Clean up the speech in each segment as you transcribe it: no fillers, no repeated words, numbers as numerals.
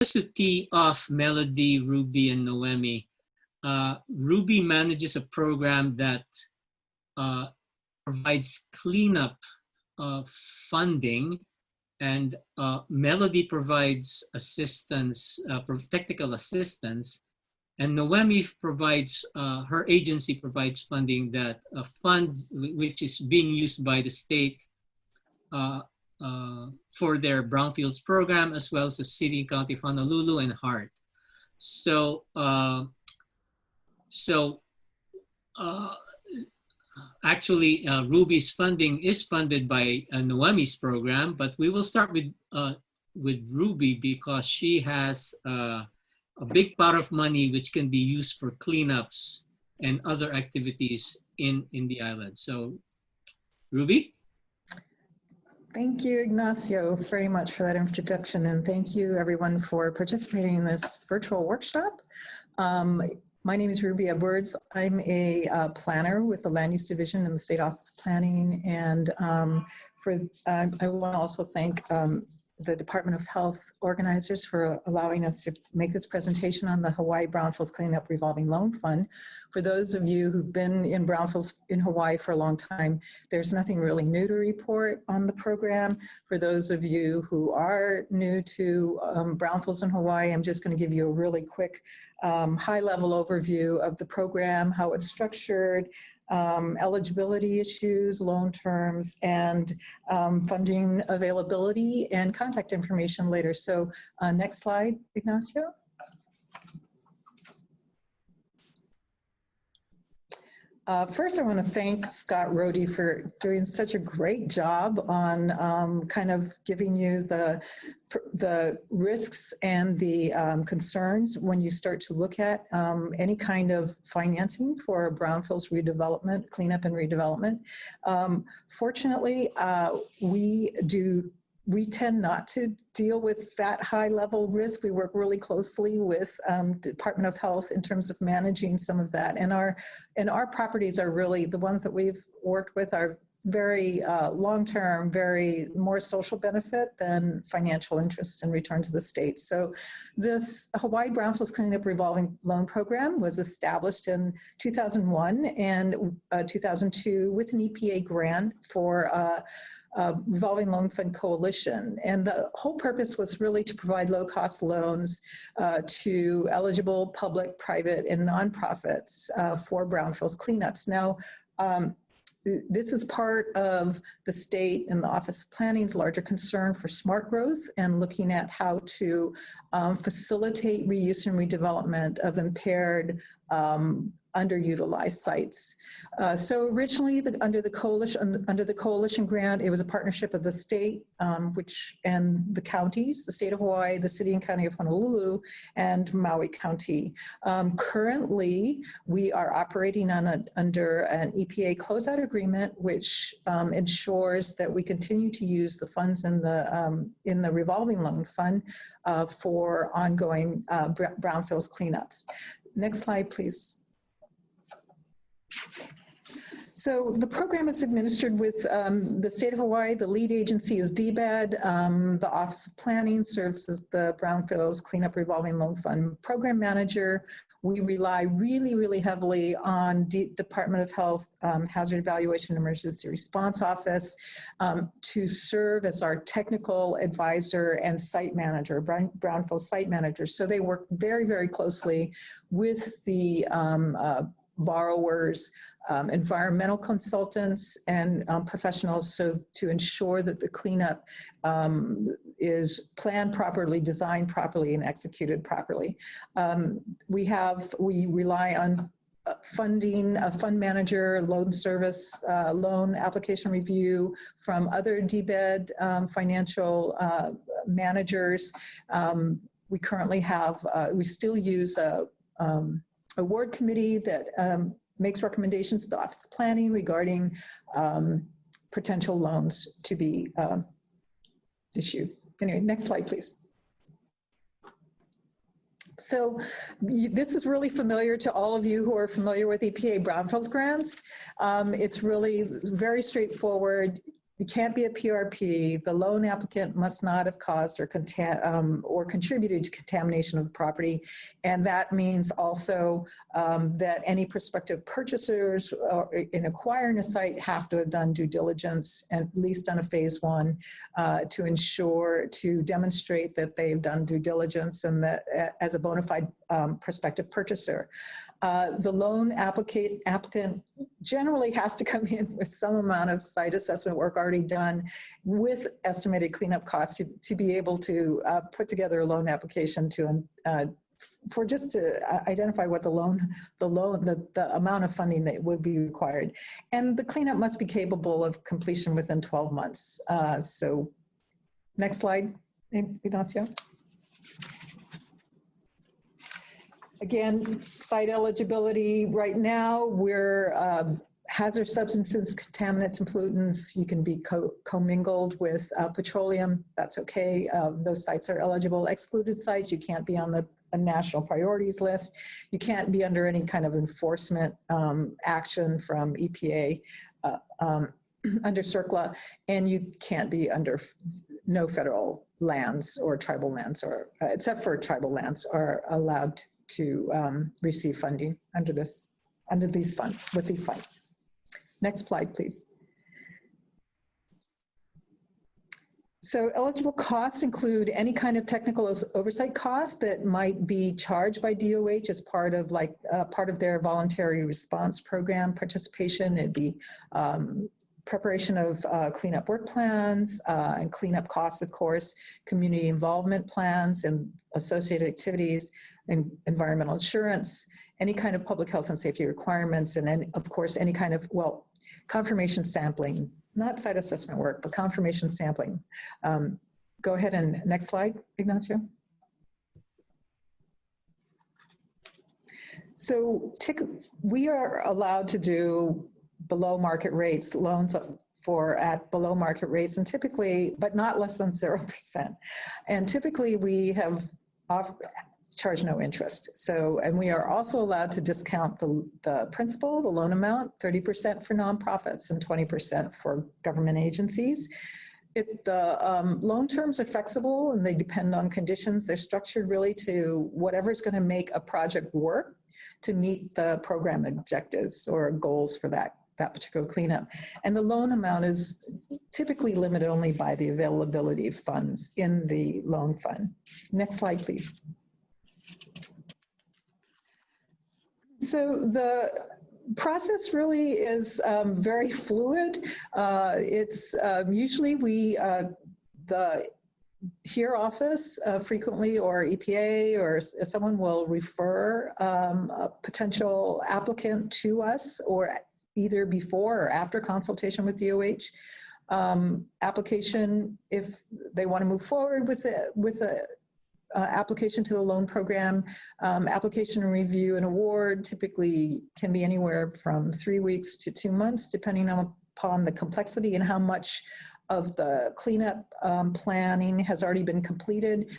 Just to tee off Melody, Ruby, and Noemi, Ruby manages a program that provides cleanup funding, and Melody provides assistance, technical assistance, and Noemi provides, her agency provides funding that funds, which is being used by the state for their Brownfields program, as well as the City and County of Honolulu and HART. So, actually, Ruby's funding is funded by Noemi's program, but we will start with Ruby because she has a big pot of money which can be used for cleanups and other activities in the island. So, Ruby? Thank you, Ignacio, very much for that introduction, and thank you everyone for participating in this virtual workshop. My name is Ruby Edwards. I'm a planner with the Land Use Division in the State Office of Planning, and I want to also thank the Department of Health organizers for allowing us to make this presentation on the Hawaii Brownfields Cleanup Revolving Loan Fund. For those of you who've been in brownfields in Hawaii for a long time, there's nothing really new to report on the program. For those of you who are new to brownfields in Hawaii, I'm just going to give you a really quick high-level overview of the program, how it's structured, eligibility issues, loan terms, and funding availability and contact information later. So next slide, Ignacio. First, I want to thank Scott Rohde for doing such a great job on kind of giving you the risks and the concerns when you start to look at any kind of financing for brownfields redevelopment, cleanup and redevelopment. Fortunately, we tend not to deal with that high level risk. We work really closely with Department of Health in terms of managing some of that. And our properties are really, the ones that we've worked with are very long-term, very more social benefit than financial interest and return to the state. So this Hawaii Brownfields Cleanup Revolving Loan Program was established in 2001 and 2002 with an EPA grant for Revolving Loan Fund Coalition. And the whole purpose was really to provide low-cost loans to eligible public, private, and nonprofits for brownfields cleanups. Now, this is part of the state and the Office of Planning's larger concern for smart growth and looking at how to facilitate reuse and redevelopment of impaired underutilized sites. So originally, under the coalition grant, it was a partnership of the state, and the counties, the state of Hawaii, the City and County of Honolulu, and Maui County. Currently, we are operating under an EPA closeout agreement, which ensures that we continue to use the funds in the revolving loan fund for ongoing brownfields cleanups. Next slide, please. So the program is administered with the state of Hawaii. The lead agency is DBED. The Office of Planning serves as the Brownfields Cleanup Revolving Loan Fund program manager. We rely really, really heavily on Department of Health Hazard Evaluation Emergency Response Office to serve as our technical advisor and site manager, Brownfield site manager. So they work very, very closely with the borrowers, environmental consultants, and professionals, so to ensure that the cleanup is planned properly, designed properly, and executed properly. We rely on funding, a fund manager, loan service, loan application review from other DBED financial managers. We currently have, we still use a award committee that makes recommendations to the Office of Planning regarding potential loans to be issued. Anyway, next slide, please. So this is really familiar to all of you who are familiar with EPA Brownfields grants. It's really very straightforward. you can't be a PRP. The loan applicant must not have caused or contributed to contamination of the property. And that means also that any prospective purchasers in acquiring a site have to have done due diligence, and at least done a phase one, to demonstrate that they've done due diligence and that as a bona fide prospective purchaser. The loan applicant generally has to come in with some amount of site assessment work already done with estimated cleanup costs to be able to put together a loan application to identify what the amount of funding that would be required. And the cleanup must be capable of completion within 12 months. So next slide, Ignacio. Again, site eligibility, right now we're hazard substances, contaminants, and pollutants. You can be commingled with petroleum, that's okay. Those sites are eligible. Excluded sites, you can't be on a national priorities list. You can't be under any kind of enforcement action from EPA under CERCLA, and you can't be under no federal lands or tribal lands, or except for tribal lands, are allowed to receive funding under these funds, with these funds. Next slide, please. So eligible costs include any kind of technical oversight costs that might be charged by DOH as part of their voluntary response program participation. It'd be preparation of cleanup work plans and cleanup costs, of course, community involvement plans and associated activities, and environmental insurance, any kind of public health and safety requirements, and then, of course, any kind of, confirmation sampling, not site assessment work, but confirmation sampling. Go ahead and next slide, Ignacio. So we are allowed to do below market rates, loans at below market rates, and typically, but not less than 0%. And typically we have charge no interest. So, and we are also allowed to discount the principal, the loan amount, 30% for nonprofits and 20% for government agencies. The loan terms are flexible and they depend on conditions. They're structured really to whatever's going to make a project work to meet the program objectives or goals for that particular cleanup. And the loan amount is typically limited only by the availability of funds in the loan fund. Next slide, please. So the process really is very fluid. It's usually the HERE office frequently, or EPA, or someone will refer a potential applicant to us, or either before or after consultation with DOH. Application, if they want to move forward with a application to the loan program, application review and award typically can be anywhere from 3 weeks to 2 months, depending upon the complexity and how much of the cleanup planning has already been completed.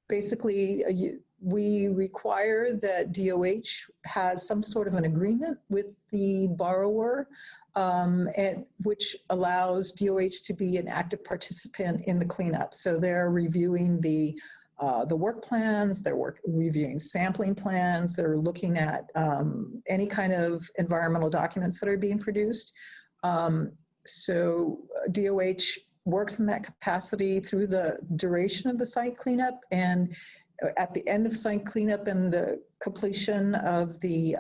Basically, we require that DOH has some sort of an agreement with the borrower, which allows DOH to be an active participant in the cleanup. So they're reviewing the work plans, reviewing sampling plans, they're looking at any kind of environmental documents that are being produced. So DOH works in that capacity through the duration of the site cleanup, and at the end of site cleanup and the completion of the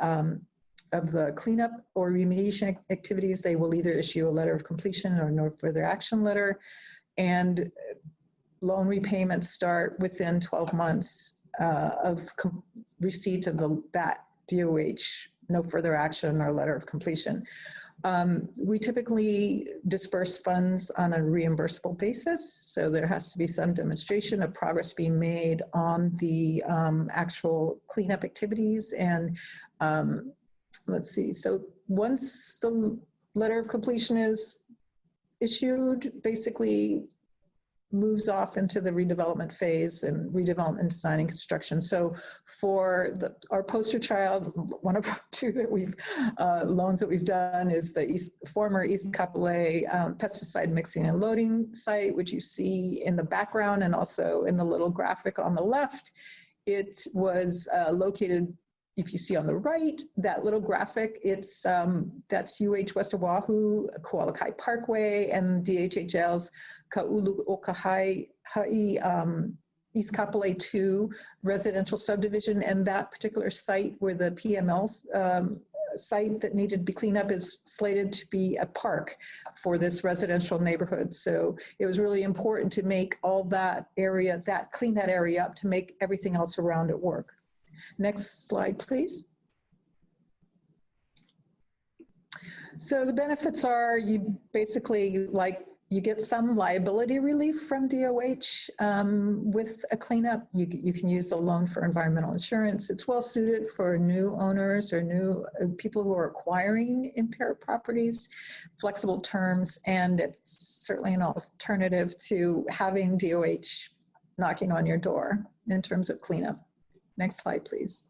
cleanup or remediation activities, they will either issue a letter of completion or no further action letter, and loan repayments start within 12 months of receipt of that DOH no further action or letter of completion. We typically disperse funds on a reimbursable basis, so there has to be some demonstration of progress being made on the actual cleanup activities. And let's see, so once the letter of completion is issued, basically moves off into the redevelopment phase and redevelopment design and construction. So for our poster child, one of two that we've loans that we've done is the former East Kapolei pesticide mixing and loading site, which you see in the background and also in the little graphic on the left. It was located, if you see on the right, that little graphic, it's that's UH West Oahu, Koalakai Parkway, and DHHL's Ka'ulu-Okahai East Kapolei 2 residential subdivision. And that particular site where the PML's site that needed to be cleaned up is slated to be a park for this residential neighborhood. So it was really important to make all that area, clean that area up to make everything else around it work. Next slide, please. So the benefits are you basically you get some liability relief from DOH with a cleanup. You can use a loan for environmental insurance. It's well suited for new owners or new people who are acquiring impaired properties, flexible terms, and it's certainly an alternative to having DOH knocking on your door in terms of cleanup. Next slide, please.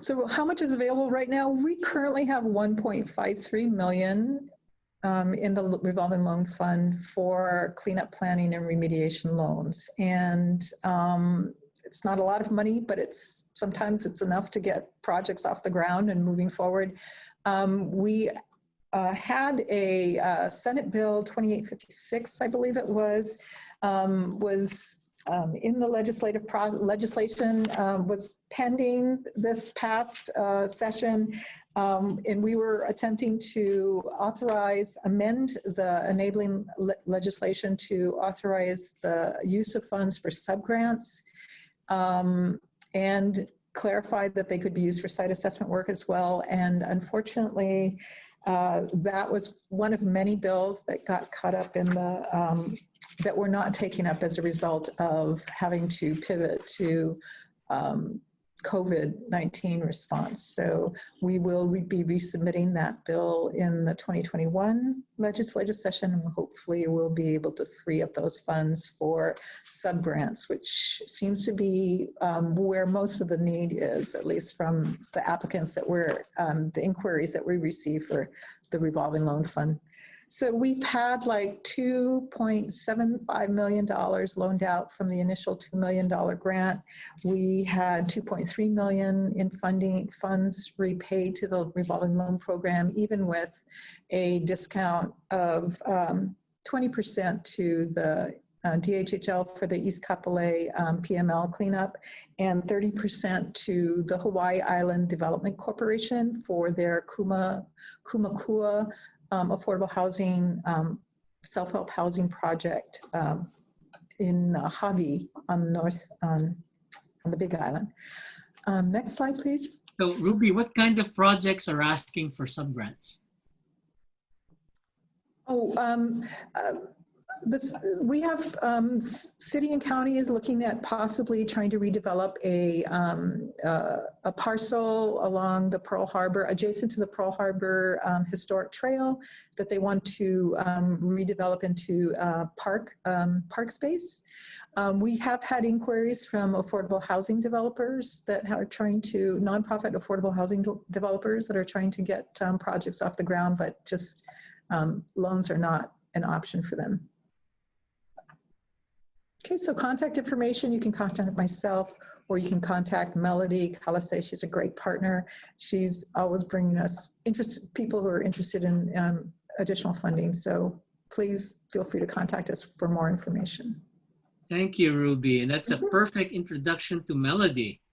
So how much is available right now? We currently have 1.53 million in the revolving loan fund for cleanup planning and remediation loans. And it's not a lot of money, but sometimes it's enough to get projects off the ground and moving forward. We had a Senate Bill 2856, I believe it was in the legislation was pending this past session, and we were attempting to amend the enabling legislation to authorize the use of funds for subgrants and clarify that they could be used for site assessment work as well. And unfortunately, that was one of many bills that got caught up in the that were not taken up as a result of having to pivot to COVID-19 response. So we will be resubmitting that bill in the 2021 legislative session, and hopefully we'll be able to free up those funds for subgrants, which seems to be where most of the need is, at least from the applicants that the inquiries that we receive for the revolving loan fund. So we've had like $2.75 million loaned out from the initial $2 million grant. We had $2.3 million in funds repaid to the revolving loan program, even with a discount of 20% to the DHHL for the East Kapolei PML cleanup, and 30% to the Hawaii Island Development Corporation for their Kumakua affordable housing, self-help housing project in Hawaii on the Big Island. Next slide, please. So Ruby, what kind of projects are asking for subgrants? We have city and county is looking at possibly trying to redevelop a parcel along the Pearl Harbor, adjacent to the Pearl Harbor historic trail, that they want to redevelop into park space. We have had inquiries from affordable housing developers that are trying to, nonprofit affordable housing developers that are trying to get projects off the ground, but just loans are not an option for them. Okay, so contact information, you can contact myself or you can contact Melody Kalasay. She's a great partner. She's always bringing us people who are interested in additional funding. So please feel free to contact us for more information. Thank you, Ruby. And that's a perfect introduction to Melody.